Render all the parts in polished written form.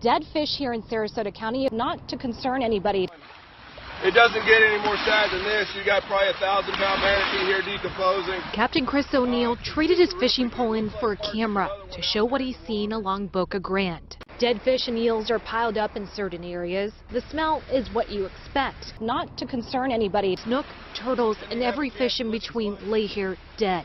Dead fish here in Sarasota County, not to concern anybody. It doesn't get any more sad than this. You got probably a 1,000-pound manatee here decomposing. Captain Chris O'Neill traded his fishing pole in for a camera to show what he's seen along Boca Grande. Dead fish and eels are piled up in certain areas. The smell is what you expect, not to concern anybody. Snook, turtles, and every fish in between lay here dead.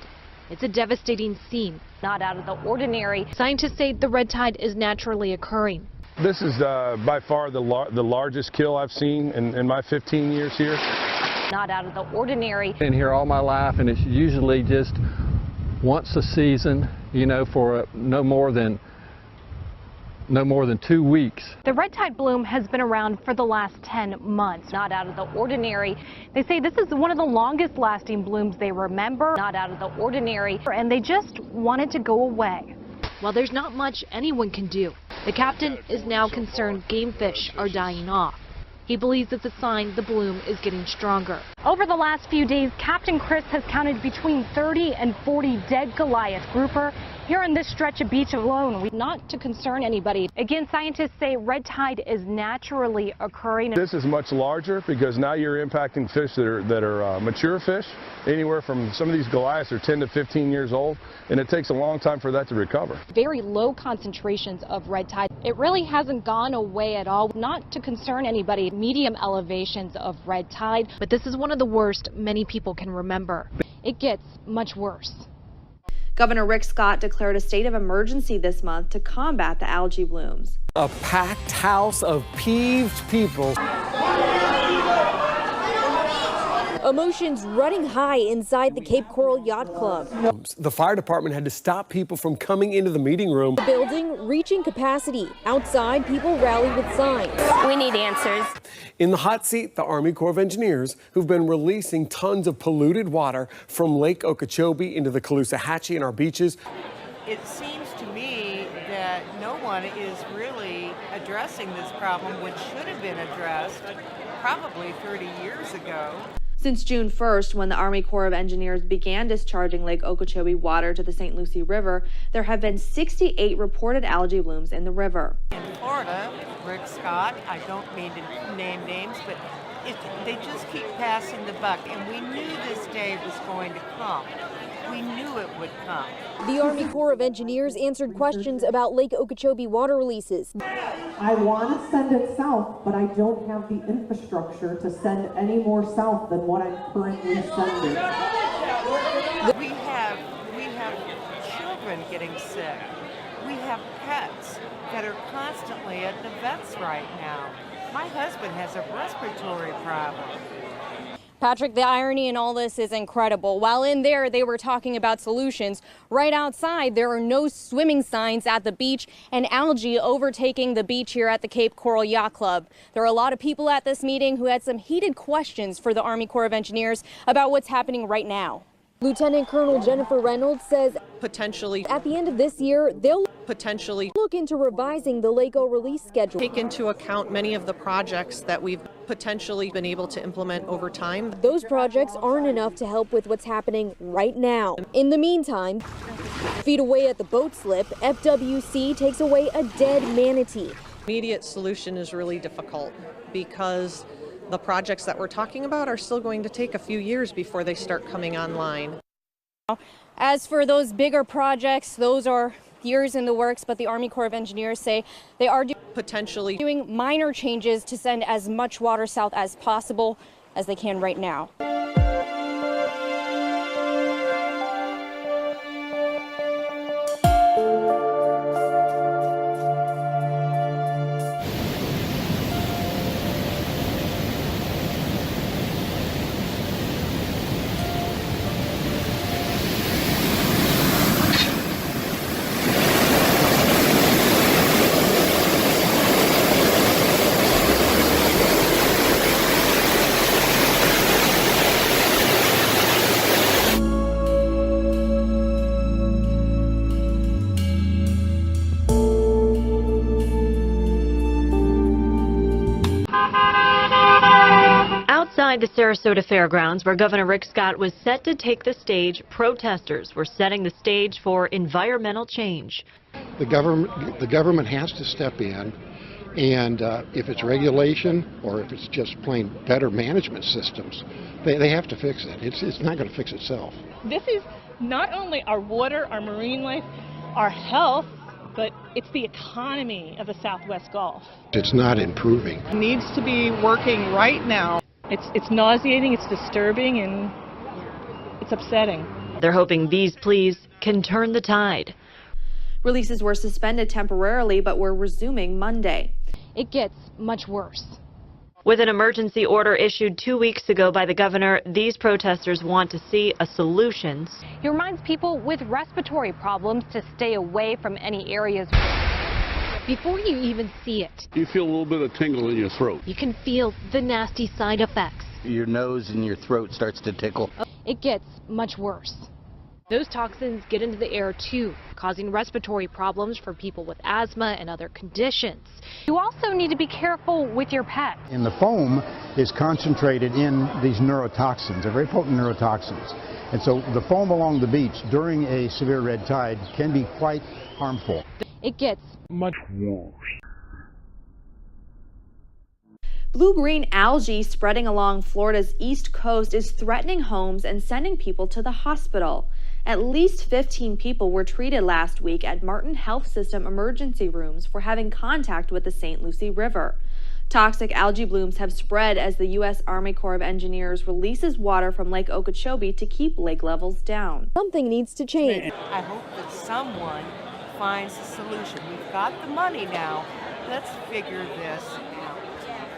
It's a devastating scene, not out of the ordinary. Scientists say the red tide is naturally occurring. This is by far the largest kill I've seen in my 15 years here. Not out of the ordinary. Been here all my life, and it's usually just once a season, you know, for no more than 2 weeks. The red tide bloom has been around for the last 10 months. Not out of the ordinary. They say this is one of the longest lasting blooms they remember. Not out of the ordinary. And they just want it to go away. Well, there's not much anyone can do. The captain is now concerned game fish are dying off. He believes it's a sign the bloom is getting stronger. Over the last few days, Captain Chris has counted between 30 and 40 dead Goliath grouper here on this stretch of beach alone. Not to concern anybody. Again, scientists say red tide is naturally occurring. This is much larger because now you're impacting fish that are mature fish. Anywhere from some of these Goliaths are 10 to 15 years old, and it takes a long time for that to recover. Very low concentrations of red tide. It really hasn't gone away at all. Not to concern anybody. Medium elevations of red tide, but this is one of the worst many people can remember. It gets much worse. Governor Rick Scott declared a state of emergency this month to combat the algae blooms. A packed house of peeved people. Emotions running high inside the Cape Coral Yacht Club. The fire department had to stop people from coming into the meeting room. The building reaching capacity. Outside, people rally with signs. We need answers. In the hot seat, the Army Corps of Engineers, who've been releasing tons of polluted water from Lake Okeechobee into the Caloosahatchee and our beaches. It seems to me that no one is really addressing this problem, which should have been addressed probably 30 years ago. Since June 1st, when the Army Corps of Engineers began discharging Lake Okeechobee water to the St. Lucie River, there have been 68 reported algae blooms in the river. In Florida, Rick Scott, I don't mean to name names, but they just keep passing the buck, and we knew this day was going to come. We knew it would come. The Army Corps of Engineers answered questions about Lake Okeechobee water releases. I want to send it south, but I don't have the infrastructure to send any more south than what I'm currently sending. We have children getting sick. We have pets that are constantly at the vets right now. My husband has a respiratory problem. Patrick, the irony in all this is incredible. While in there, they were talking about solutions. Right outside, there are no swimming signs at the beach and algae overtaking the beach here at the Cape Coral Yacht Club. There are a lot of people at this meeting who had some heated questions for the Army Corps of Engineers about what's happening right now. Lieutenant Colonel Jennifer Reynolds says potentially at the end of this year, they'll potentially look into revising the Lake O release schedule. Take into account many of the projects that we've potentially been able to implement over time. Those projects aren't enough to help with what's happening right now. In the meantime, feet away at the boat slip, FWC takes away a dead manatee. Immediate solution is really difficult because the projects that we're talking about are still going to take a few years before they start coming online. As for those bigger projects, those are years in the works, but the Army Corps of Engineers say they are potentially doing minor changes to send as much water south as possible as they can right now. Outside the Sarasota Fairgrounds, where Governor Rick Scott was set to take the stage, protesters were setting the stage for environmental change. The government has to step in And if it's regulation or if it's just plain better management systems, they have to fix it. It's not going to fix itself. This is not only our water, our marine life, our health, but it's the economy of the Southwest Gulf. It's not improving. It needs to be working right now. It's nauseating, it's disturbing, and it's upsetting. They're hoping these pleas can turn the tide. Releases were suspended temporarily, but were resuming Monday. It gets much worse. With an emergency order issued 2 weeks ago by the governor, these protesters want to see a solution. He reminds people with respiratory problems to stay away from any areas before you even see it. You feel a little bit of tingle in your throat. You can feel the nasty side effects. Your nose and your throat starts to tickle. It gets much worse. Those toxins get into the air too, causing respiratory problems for people with asthma and other conditions. You also need to be careful with your pets. And the foam is concentrated in these neurotoxins, they're very potent neurotoxins. And so the foam along the beach during a severe red tide can be quite harmful. It gets much worse. Blue-green algae spreading along Florida's east coast is threatening homes and sending people to the hospital. At least 15 people were treated last week at Martin Health System emergency rooms for having contact with the St. Lucie River. Toxic algae blooms have spread as the U.S. Army Corps of Engineers releases water from Lake Okeechobee to keep lake levels down. Something needs to change. I hope that someone finds a solution. We've got the money now. Let's figure this